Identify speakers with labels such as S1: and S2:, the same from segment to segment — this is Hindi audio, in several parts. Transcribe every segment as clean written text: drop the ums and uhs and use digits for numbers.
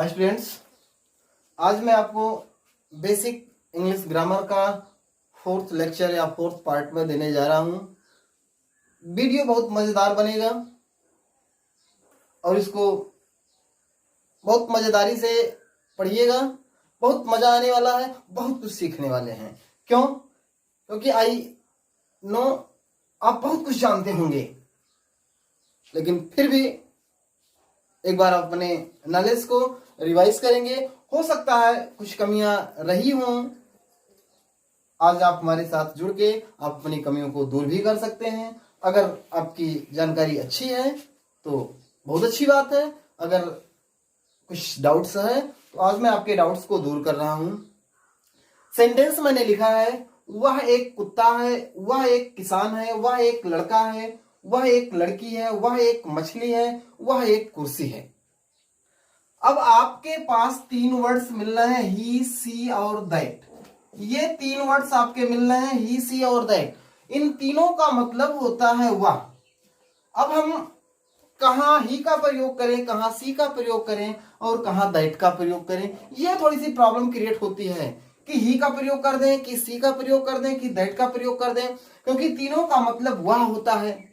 S1: हाय स्टूडेंट्स, आज मैं आपको बेसिक इंग्लिश ग्रामर का फोर्थ लेक्चर या फोर्थ पार्ट में देने जा रहा हूँ। वीडियो बहुत मज़ेदार बनेगा और इसको बहुत मज़ेदारी से पढ़िएगा। बहुत मज़ा आने वाला है, बहुत कुछ सीखने वाले हैं। क्यों? क्योंकि आई नो आप बहुत कुछ जानते होंगे, लेकिन फिर भी एक बार अपने नॉलेज को रिवाइज करेंगे। हो सकता है कुछ कमियां रही हों, आज आप हमारे साथ जुड़ के आप अपनी कमियों को दूर भी कर सकते हैं। अगर आपकी जानकारी अच्छी है तो बहुत अच्छी बात है। अगर कुछ डाउट्स है तो आज मैं आपके डाउट्स को दूर कर रहा हूं। सेंटेंस मैंने लिखा है, वह एक कुत्ता है, वह एक किसान है, वह एक लड़का है, वह एक लड़की है, वह एक मछली है, वह एक कुर्सी है। अब आपके पास तीन वर्ड्स मिल रहे हैं, ही, सी और दैट। ये तीन वर्ड्स आपके मिल रहे हैं, ही, सी और दैट। इन तीनों का मतलब होता है वह। अब हम कहां ही का प्रयोग करें, कहां सी का प्रयोग करें और कहां दैट का प्रयोग करें, यह थोड़ी सी प्रॉब्लम क्रिएट होती है कि ही का प्रयोग कर दें, कि सी का प्रयोग कर दें, कि दैट का प्रयोग कर दें, क्योंकि तीनों का मतलब वह होता है।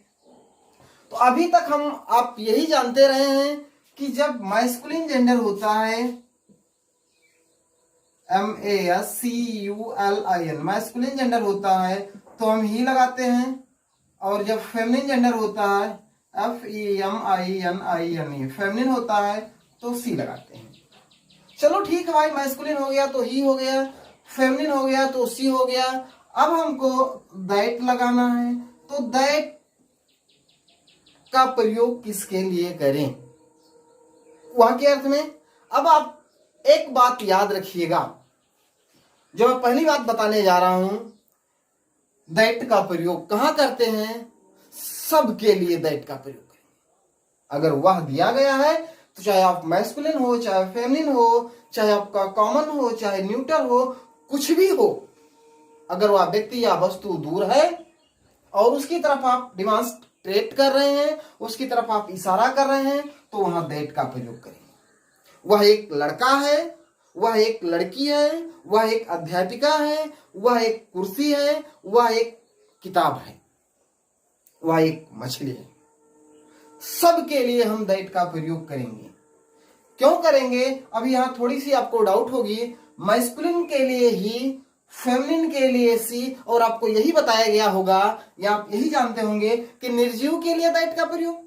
S1: तो अभी तक हम आप यही जानते रहे हैं कि जब मैस्कुलिन जेंडर होता है, MASCULIN, मैस्कुलिन जेंडर होता है तो हम ही लगाते हैं, और जब फेमिनिन जेंडर होता है FEMININE, फेमिनिन होता है तो सी लगाते हैं। चलो ठीक है भाई, मैस्कुलिन हो गया तो ही हो गया, फेमिनिन हो गया तो सी हो गया। अब हमको दैट लगाना है, तो दैट का प्रयोग किसके लिए करें, वह के अर्थ में। अब आप एक बात याद रखिएगा, जो मैं पहली बात बताने जा रहा हूं, दैट का प्रयोग कहां करते हैं? सबके लिए दैट का प्रयोग करें। अगर वह दिया गया है तो चाहे आप मैस्कुलिन हो, चाहे फेमिनिन हो, चाहे आपका कॉमन हो, चाहे न्यूट्रल हो, कुछ भी हो, अगर वह व्यक्ति या वस्तु दूर है और उसकी तरफ आप डिमॉन्स्ट्रेट कर रहे हैं, उसकी तरफ आप इशारा कर रहे हैं, तो वहां दैट का प्रयोग करें। वह एक लड़का है, वह एक लड़की है, वह एक अध्यापिका है, वह एक कुर्सी है, वह एक किताब है, वह एक मछली है। सबके लिए हम दैट का प्रयोग करेंगे। क्यों करेंगे? अभी यहां थोड़ी सी आपको डाउट होगी। मैस्कुलिन के लिए ही, फेमिनिन के लिए सी, और आपको यही बताया गया होगा या आप यही जानते होंगे कि निर्जीव के लिए दैट का प्रयोग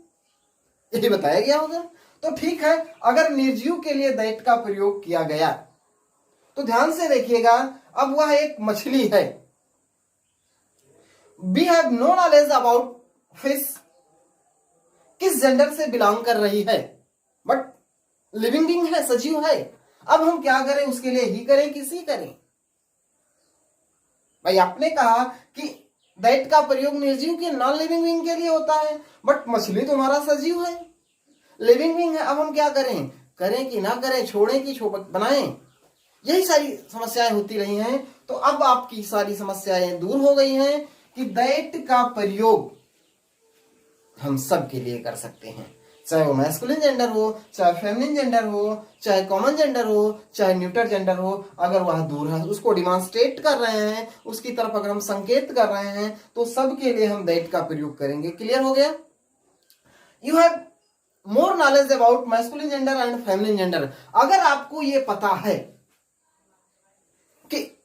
S1: यही बताया गया होगा। तो ठीक है, अगर निर्जीव के लिए दैट का प्रयोग किया गया तो ध्यान से देखिएगा, अब वह एक मछली है। We have no knowledge about fish, किस जेंडर से बिलोंग कर रही है, बट लिविंग बीइंग है, सजीव है। अब हम क्या करें, उसके लिए ही करें कि सी करें? भाई आपने कहा कि दैट का प्रयोग निर्जीव के, नॉन लिविंग बीइंग के लिए होता है, बट मछली तुम्हारा सजीव है, लिविंग बीइंग है। अब हम क्या करें, करें कि ना करें, छोड़ें कि बनाएं? यही सारी समस्याएं होती रही हैं। तो अब आपकी सारी समस्याएं दूर हो गई हैं कि दैट का प्रयोग हम सब के लिए कर सकते हैं, चाहे वो मैस्कुलिन जेंडर हो, चाहे फेमिनिन जेंडर हो, चाहे कॉमन जेंडर हो, चाहे न्यूट्रल जेंडर हो। अगर वह दूर है, उसको डिमॉन्स्ट्रेट कर रहे हैं, उसकी तरफ अगर हम संकेत कर रहे हैं, तो सबके लिए हम दैट का प्रयोग करेंगे। क्लियर हो गया? You have more knowledge about masculine gender and feminine gender. अगर आपको ये पता है कि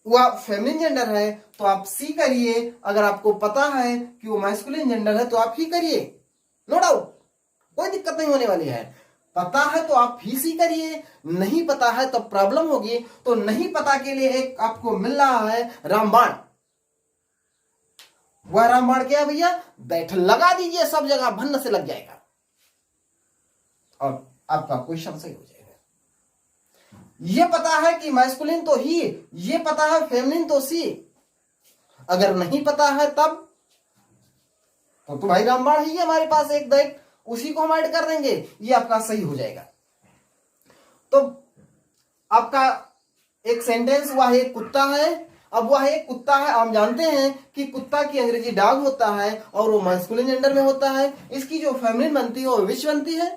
S1: वह फेमिनिन जेंडर है तो आप सी करिए, अगर आपको पता है कि वो मैस्कुलिन जेंडर है तो आप ही करिए, नो डाउट, कोई दिक्कत नहीं होने वाली है। पता है तो आप ही सी करिए, नहीं पता है तो प्रॉब्लम होगी। तो नहीं पता के लिए एक आपको मिल रहा है रामबाण। वह रामबाण क्या है भैया? दैट लगा दीजिए, सब जगह भन्न से लग जाएगा और आपका क्वेश्चन सही हो जाएगा। ये पता है कि मैस्कुलिन तो ही, ये पता है फेमिनिन तो सी। अगर नहीं पता है तब तो भाई रामबाण ही है हमारे पास एक दैट, उसी को हम ऐड कर देंगे, ये आपका सही हो जाएगा। तो आपका एक सेंटेंस, वह एक कुत्ता है। अब वह एक कुत्ता है, हम जानते हैं कि कुत्ता की अंग्रेजी डॉग होता है और वो मैस्कुलिन जेंडर में होता है। इसकी जो फेमिनिन बनती है वो विच बनती है।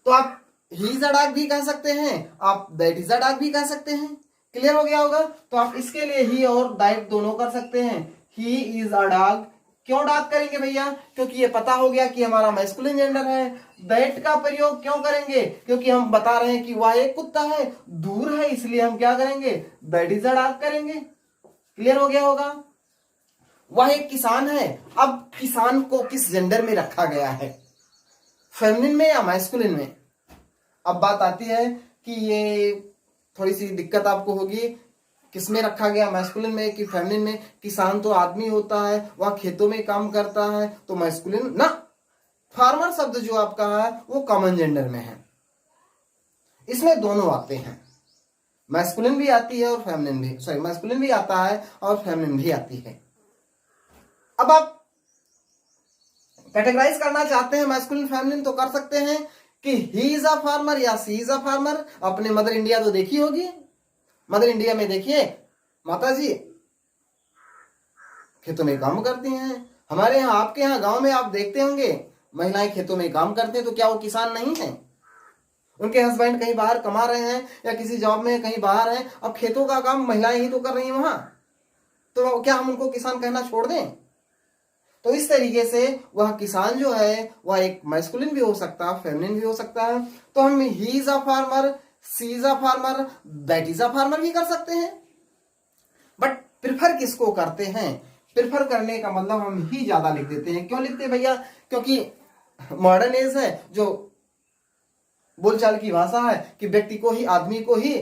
S1: तो आप ही इज अ डॉग भी कह सकते हैं, आप दैट इज अ डॉग भी कह सकते हैं। क्लियर हो गया होगा। तो आप इसके लिए ही और दैट दोनों कर सकते हैं। ही इज अ डॉग, क्यों डॉग करेंगे भैया? क्योंकि ये पता हो गया कि हमारा मैस्कुलिन जेंडर है। दैट का प्रयोग क्यों करेंगे? क्योंकि हम बता रहे हैं कि वह एक कुत्ता है, दूर है, इसलिए हम क्या करेंगे? दैट इज अ डॉग करेंगे। क्लियर हो गया होगा। वह एक किसान है। अब किसान को किस जेंडर में रखा गया है, फेमिनिन में या मैस्कुलिन में? अब बात आती है कि ये थोड़ी सी दिक्कत आपको होगी, किस में रखा गया, मैस्कुलिन में कि फेमिनिन में? किसान तो आदमी होता है, वह खेतों में काम करता है, तो मैस्कुलिन ना। फार्मर शब्द जो आपका है वो कॉमन जेंडर में है, इसमें दोनों आते हैं, मैस्कुलिन भी आती है और फेमिनिन भी, सॉरी मैस्कुलिन भी आता है और फेमिनिन भी आती है। अब आप कैटेगराइज करना चाहते हैं मैस्कुलिन फेमिनिन, तो कर सकते हैं कि ही इज अ फार्मर या सी इज अ फार्मर। अपने मदर इंडिया तो देखी होगी, मदर इंडिया में देखिए माता जी खेतों में काम करती हैं। हमारे यहाँ, आपके यहाँ गांव में आप देखते होंगे महिलाएं खेतों में काम करते हैं, तो क्या वो किसान नहीं है? उनके हस्बैंड कहीं बाहर कमा रहे हैं या किसी जॉब में कहीं बाहर हैं, अब खेतों का काम महिलाएं ही तो कर रही हैं वहां, तो क्या हम उनको किसान कहना छोड़ दें? तो इस तरीके से वह किसान जो है वह एक मैस्कुलिन भी हो सकता है, फेमिनिन भी हो सकता है। तो हम he is a farmer, she is a farmer, that is a farmer भी कर सकते हैं। बट प्रिफर किसको करते हैं? प्रिफर करने का मतलब हम ही ज्यादा लिख देते हैं। क्यों लिखते हैं भैया? क्योंकि मॉडर्न एज है, जो बोलचाल की भाषा है कि व्यक्ति को ही, आदमी को ही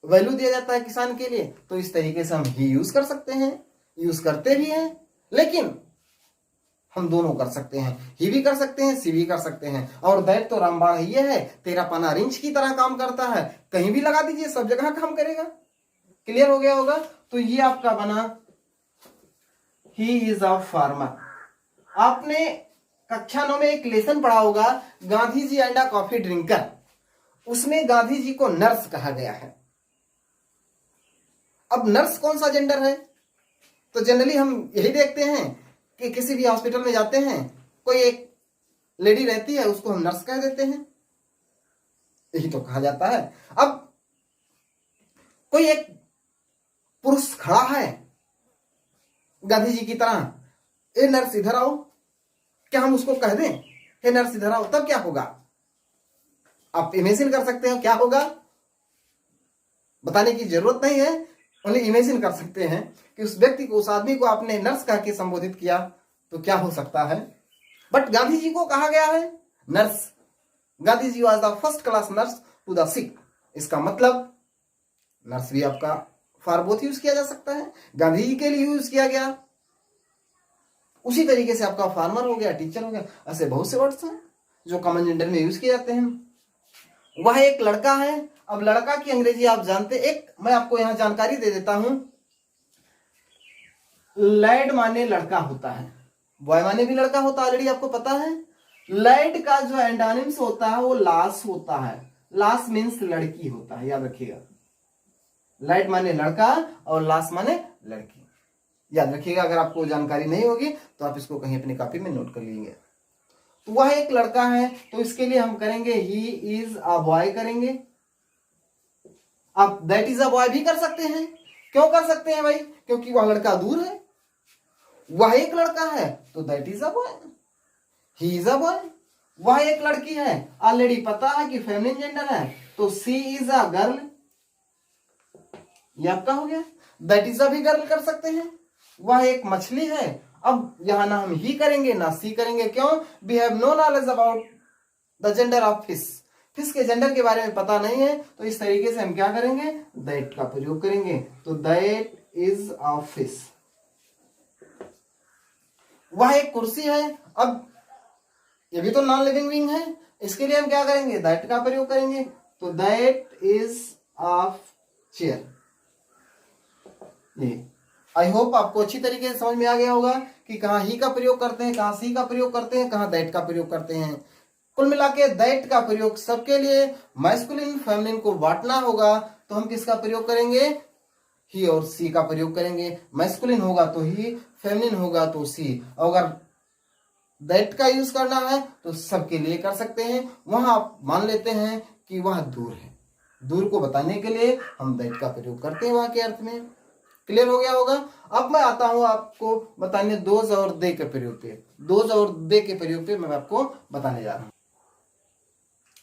S1: वैल्यू दिया जाता है किसान के लिए, तो इस तरीके से हम ही यूज कर सकते हैं, यूज करते भी हैं। लेकिन हम दोनों कर सकते हैं, ही भी कर सकते हैं, सी भी कर सकते हैं। और दैट तो रामबाण ये है, तेरा पना रिंच की तरह काम करता है, कहीं भी लगा दीजिए सब जगह काम करेगा। क्लियर हो गया होगा। तो ये आपका बना ही इज अ फार्मर। आपने कक्षा 9 में एक लेसन पढ़ा होगा, Gandhi ji and a coffee drinker, उसमें गांधी जी को नर्स कहा गया है। अब नर्स कौन सा जेंडर है? तो जनरली हम यही देखते हैं कि किसी भी हॉस्पिटल में जाते हैं, कोई एक लेडी रहती है, उसको हम नर्स कह देते हैं, यही तो कहा जाता है। अब कोई एक पुरुष खड़ा है गांधी जी की तरह, ए नर्स इधर आओ, क्या हम उसको कह दें हे नर्स इधर आओ? तब क्या होगा? आप इमेजिन कर सकते हो क्या होगा, बताने की जरूरत नहीं है, ओनली इमेजिन कर सकते हैं कि उस व्यक्ति को, उस आदमी को आपने नर्स कह के संबोधित किया तो क्या हो सकता है। बट गांधी जी को कहा गया है nurse. Gandhi ji was the first class nurse to the sick. इसका मतलब नर्स भी आपका फॉर बोथ यूज किया जा सकता है, गांधी जी के लिए यूज किया गया, उसी तरीके से आपका फार्मर हो गया, टीचर हो गया, ऐसे बहुत से वर्ड्स हैं जो कॉमन जेंडर में यूज किए जाते हैं। वह एक लड़का है। अब लड़का की अंग्रेजी आप जानते, एक मैं आपको यहां जानकारी दे देता हूं, लैड माने लड़का होता है, बॉय माने भी लड़का होता है, ऑलरेडी आपको पता है। लैड का जो एंटोनिम्स होता है वो लास होता है, लास मीन्स लड़की होता है, याद रखिएगा। लैड माने लड़का और लास माने लड़की, याद रखिएगा। अगर आपको जानकारी नहीं होगी तो आप इसको कहीं अपनी कॉपी में नोट कर लेंगे। तो वह एक लड़का है, तो इसके लिए हम करेंगे ही इज अ बॉय करेंगे। आप दैट इज अ बॉय भी कर सकते हैं। क्यों कर सकते हैं भाई? क्योंकि वह लड़का दूर है, वह एक लड़का है, तो that is a boy, he is a boy. वह एक लड़की है, ऑलरेडी पता है कि फेमिनिन जेंडर है, तो सी इज अ गर्ल, ये आपका हो गया। दैट इज अ भी गर्ल कर सकते हैं। वह एक मछली है। अब यहां ना हम ही करेंगे ना सी करेंगे, क्यों? We have no knowledge about the gender of fish. Fish के जेंडर के बारे में पता नहीं है, तो इस तरीके से हम क्या करेंगे? दैट का प्रयोग करेंगे। तो दैट इज अ फिश। वह एक कुर्सी है। अब ये भी तो नॉन लिविंग बीइंग है, इसके लिए हम क्या करेंगे? दैट का प्रयोग करेंगे। तो दैट इज अ चेयर। ये आई होप आपको अच्छी तरीके से समझ में आ गया होगा कि कहां ही का प्रयोग करते हैं, कहां सी का प्रयोग करते हैं, कहां दैट का प्रयोग करते हैं। कुल मिला के दैट का प्रयोग सबके लिए, मैस्कुलिन फेमिनिन को बांटना होगा तो हम किसका प्रयोग करेंगे? ही और सी का प्रयोग करेंगे। मैस्कुलिन होगा तो ही, फेमिनिन होगा तो सी। अगर दैट का यूज करना है तो सबके लिए कर सकते हैं। वहां आप मान लेते हैं कि वह दूर है। दूर को बताने के लिए हम दैट का प्रयोग करते हैं वहां के अर्थ में। क्लियर हो गया होगा। अब मैं आता हूं आपको बताने दोज और दे के प्रयोग पे। दोज और दे के प्रयोग पे मैं आपको बताने जा रहा हूं।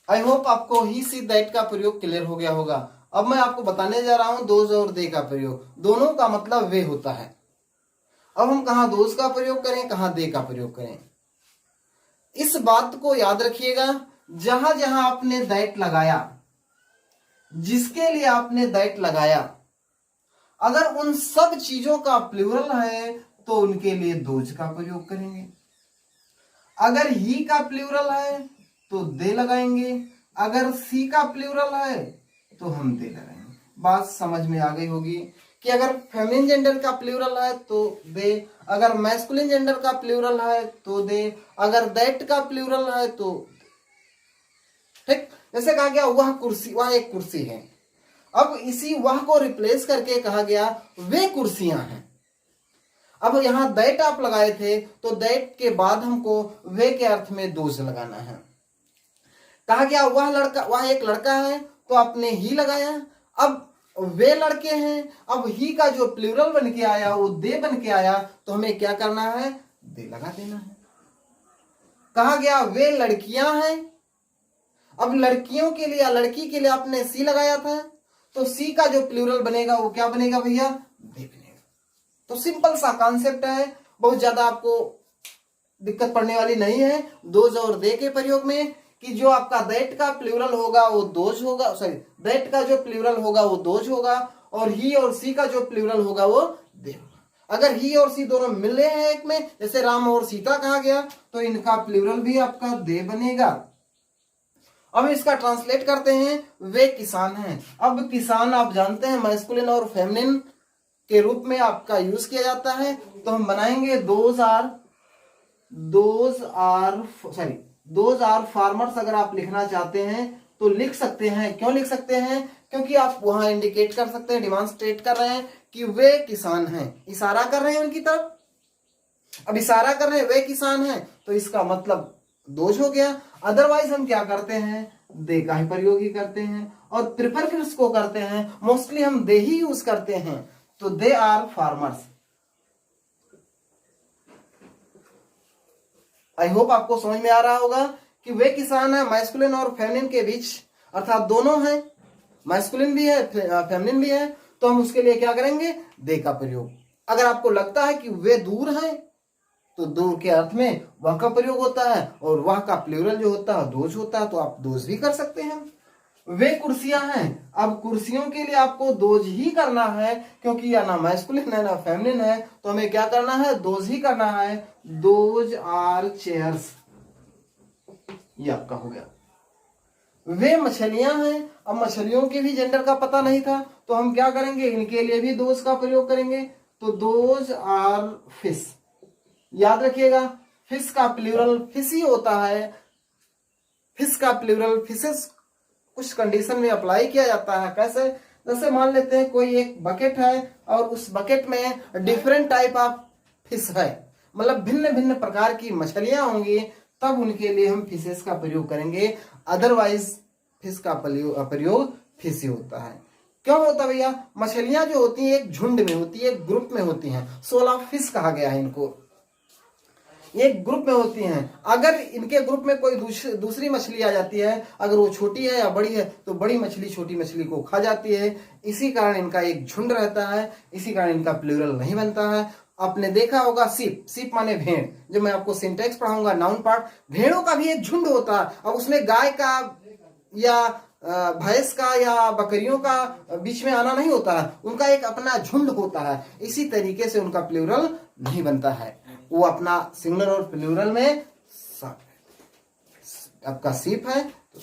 S1: आई होप आपको ही सी दैट का प्रयोग क्लियर हो गया होगा। अब मैं आपको बताने जा रहा हूं दोज और दे का प्रयोग। दोनों का मतलब वे होता है। अब हम कहां दोज का प्रयोग करें, कहां दे का प्रयोग करें, इस बात को याद रखिएगा। जहां जहां आपने दैट लगाया, जिसके लिए आपने दैट लगाया, अगर उन सब चीजों का प्लूरल है तो उनके लिए दोज का प्रयोग करेंगे। अगर ही का प्लूरल है तो दे लगाएंगे। अगर सी का प्लूरल है तो हम दे लगाएंगे। बात समझ में आ गई होगी कि अगर फेमिनिन जेंडर का प्लूरल है तो दे, अगर मैस्कुलिन जेंडर का प्लूरल है तो दे, अगर दैट का प्लूरल है तो। ठीक, जैसे कहा गया वह कुर्सी, वह एक कुर्सी है। अब इसी वह को रिप्लेस करके कहा गया वे कुर्सियां हैं। अब यहां दैट आप लगाए थे तो दैट के बाद हमको वे के अर्थ में दोज लगाना है। कहा गया वह लड़का, वह एक लड़का है तो आपने ही लगाया। अब वे लड़के हैं, अब ही का जो प्लूरल बन के आया वो दे बन के आया, तो हमें क्या करना है, दे लगा देना है। कहा गया वे लड़कियां हैं, अब लड़कियों के लिए या लड़की के लिए आपने सी लगाया था, तो सी का जो प्लूरल बनेगा वो क्या बनेगा भैया, दे बनेगा। तो सिंपल सा कॉन्सेप्ट है, बहुत ज्यादा आपको दिक्कत पड़ने वाली नहीं है दोज और दे के प्रयोग में, कि जो आपका दैट का प्लूरल होगा वो दोज होगा, सॉरी दैट का जो प्लूरल होगा वो दोज होगा, और ही और सी का जो प्लूरल होगा वो दे होगा। अगर ही और सी दोनों मिले हैं एक में, जैसे राम और सीता कहा गया, तो इनका प्लूरल भी आपका दे बनेगा। अब इसका ट्रांसलेट करते हैं, वे किसान हैं। अब किसान आप जानते हैं मैस्कुलिन और फेमिनिन के रूप में आपका यूज किया जाता है, तो हम बनाएंगे दोज आर फार्मर्स। अगर आप लिखना चाहते हैं तो लिख सकते हैं। क्यों लिख सकते हैं, क्योंकि आप वहां इंडिकेट कर सकते हैं, डिमॉन्स्ट्रेट कर रहे हैं कि वे किसान हैं, इशारा कर रहे हैं उनकी तरफ। अब इशारा कर रहे हैं वे किसान हैं, तो इसका मतलब दोष हो गया। अदरवाइज हम क्या करते हैं, दे का ही प्रयोग ही करते हैं, और प्रिफर किसको करते हैं, मोस्टली हम दे ही यूज करते हैं। तो they are farmers. I hope आपको समझ में आ रहा होगा कि वे किसान है मैस्कुलिन और फेमिनिन के बीच, अर्थात दोनों हैं, मैस्कुलिन भी है फेमिनिन भी है, तो हम उसके लिए क्या करेंगे, दे का प्रयोग। अगर आपको लगता है कि वे दूर हैं तो दूर के अर्थ में वह का प्रयोग होता है, और वह का प्लूरल जो होता है दोज होता है, तो आप दोज भी कर सकते हैं। वे कुर्सियां हैं, अब कुर्सियों के लिए आपको दोज ही करना है, क्योंकि या ना मैस्कुलिन है ना फेमिनिन है, तो हमें क्या करना है, दोज ही करना है। दोज आर चेयर्स, ये आपका हो गया। वे मछलियां हैं, अब मछलियों के भी जेंडर का पता नहीं था, तो हम क्या करेंगे, इनके लिए भी दोज का प्रयोग करेंगे। तो दोज आर फिश। याद रखिएगा फिश का प्लूरल फिश ही होता है। फिश का प्लूरल फिशेस कुछ कंडीशन में अप्लाई किया जाता है। कैसे, जैसे मान लेते हैं कोई एक बकेट है और उस बकेट में डिफरेंट टाइप ऑफ फिश है, मतलब भिन्न भिन्न प्रकार की मछलियां होंगी, तब उनके लिए हम फिशेस का प्रयोग करेंगे। अदरवाइज फिश का प्रयोग फिश ही होता है। क्यों होता है भैया, मछलियां जो होती हैं एक झुंड में होती है, एक ग्रुप में होती हैं, 16 फिश कहा गया है इनको, एक ग्रुप में होती हैं। अगर इनके ग्रुप में कोई दूसरी मछली आ जाती है, अगर वो छोटी है या बड़ी है, तो बड़ी मछली छोटी मछली को खा जाती है। इसी कारण इनका एक झुंड रहता है, इसी कारण इनका प्लूरल नहीं बनता है। आपने देखा होगा सीप, सीप माने भेड़, जब मैं आपको सिंटेक्स पढ़ाऊंगा नाउन पार्ट, भेड़ों का भी एक झुंड होता है। अब उसमें गाय का या भैंस का या बकरियों का बीच में आना नहीं होता है, उनका एक अपना झुंड होता है। इसी तरीके से उनका प्लूरल नहीं बनता है, वो अपना सिंगुलर और प्लूरल में आपका सीप है तो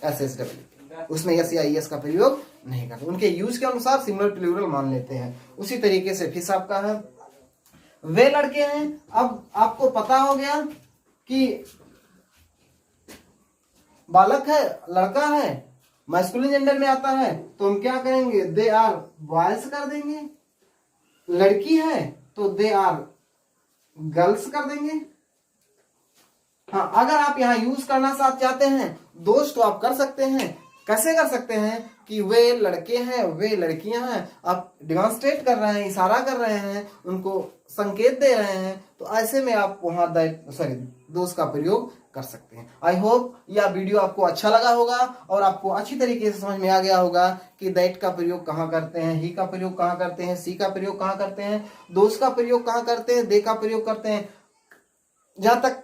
S1: SSW, उसमें एस या ES का प्रयोग नहीं करते, उनके यूज के अनुसार सिंगुलर प्लूरल मान लेते हैं। उसी तरीके से फिश आपका है। वे लड़के हैं, अब आपको पता हो गया कि बालक है, लड़का है, मैस्कुलिन जेंडर में आता है, तो हम क्या करेंगे, दे आर बॉयज कर देंगे। लड़की है तो दे आर गर्ल्स कर देंगे। हाँ, अगर आप यहाँ यूज करना साथ चाहते हैं दोस्त तो आप कर सकते हैं। कैसे कर सकते हैं कि वे लड़के हैं वे लड़कियां हैं, आप डिमॉन्स्ट्रेट कर रहे हैं, इशारा कर रहे हैं, उनको संकेत दे रहे हैं, तो ऐसे में आप वहां दोस्त का प्रयोग कर सकते हैं। आई होप यह वीडियो आपको अच्छा लगा होगा और आपको अच्छी तरीके से समझ में आ गया होगा कि दैट का प्रयोग कहाँ करते हैं, ही का प्रयोग कहाँ करते हैं, सी का प्रयोग कहाँ करते हैं, दोस्त का प्रयोग कहाँ करते हैं, दे का प्रयोग करते हैं। जहां तक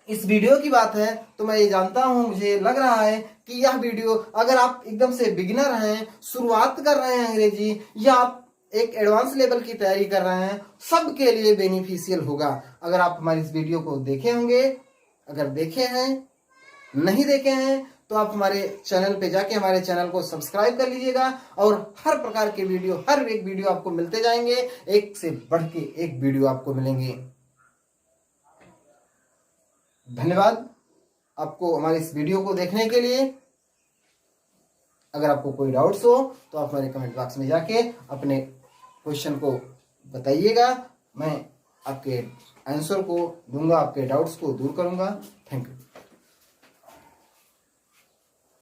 S1: इस वीडियो की बात है तो मैं ये जानता हूं, मुझे लग रहा है कि यह वीडियो अगर आप एकदम से बिगिनर हैं, शुरुआत कर रहे हैं अंग्रेजी, या आप एक एडवांस लेवल की तैयारी कर रहे हैं, सबके लिए बेनिफिशियल होगा। अगर आप हमारी इस वीडियो को देखे होंगे, अगर देखे हैं, नहीं देखे हैं तो आप हमारे चैनल पे जाके हमारे चैनल को सब्सक्राइब कर लीजिएगा और हर प्रकार के वीडियो, हर एक वीडियो आपको मिलते जाएंगे, एक से बढ़ के एक वीडियो आपको मिलेंगे। धन्यवाद आपको हमारे इस वीडियो को देखने के लिए। अगर आपको कोई डाउट्स हो तो आप हमारे कमेंट बॉक्स में जाके अपने क्वेश्चन को बताइएगा, मैं आपके आंसर को दूंगा, आपके डाउट्स को दूर करूंगा। Thank you.